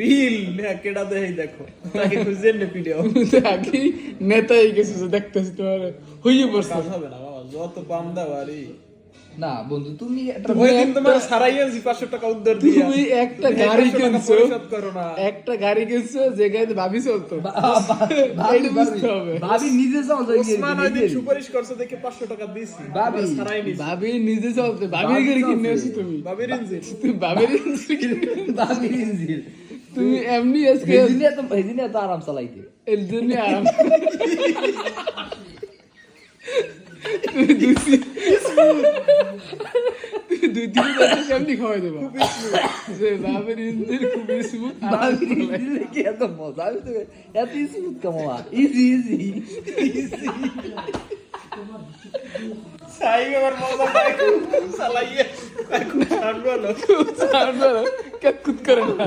বিল না কেডা দেই দেখো তাকে খুঁজেন না ভিডিও আগে নেতাই গেছে দেখতেছি তোমার হইয়ে পড়ছে কাজ হবে না বাবা যত পাম দাওয়ারি না বন্ধু তুমি একটা ওই দিন তোমার সারাইয়া 500 টাকা উদ্ধার দিয়া তুমি একটা গাড়ি কিনছো পরিশোধ করো না একটা গাড়ি কিনছো যে গাড়িতে ভাবি চলতো ভাবি এটা বুঝতে হবে। ভাবি নিজে চলতো ওসমান ওই দিন সুপারিশ করছে দেখে 500 টাকা দিছি ভাবি। সারাই নিছি ভাবি নিজে চলতে ভাবির গাড়ি কিনে আসছো তুমি বাবির ইঞ্জিন তুমি ভাবির ইঞ্জিন কিনে- ভাবি ইঞ্জিন তুমি এমনি আজকে হেদিনে তো আরাম চালাইতে এর জন্য আরাম তুমি দুই তিন বছর কেমনি খাওয়াই দেবো যে ভাবির ইঞ্জিন খুব স্মুথ ভাবি ইঞ্জিন কি এত মজা আমি তো এত স্মুথ কামা ইজি সাই আবার মজা পায় চালাইয়া খুব সামনে কাকুত করে না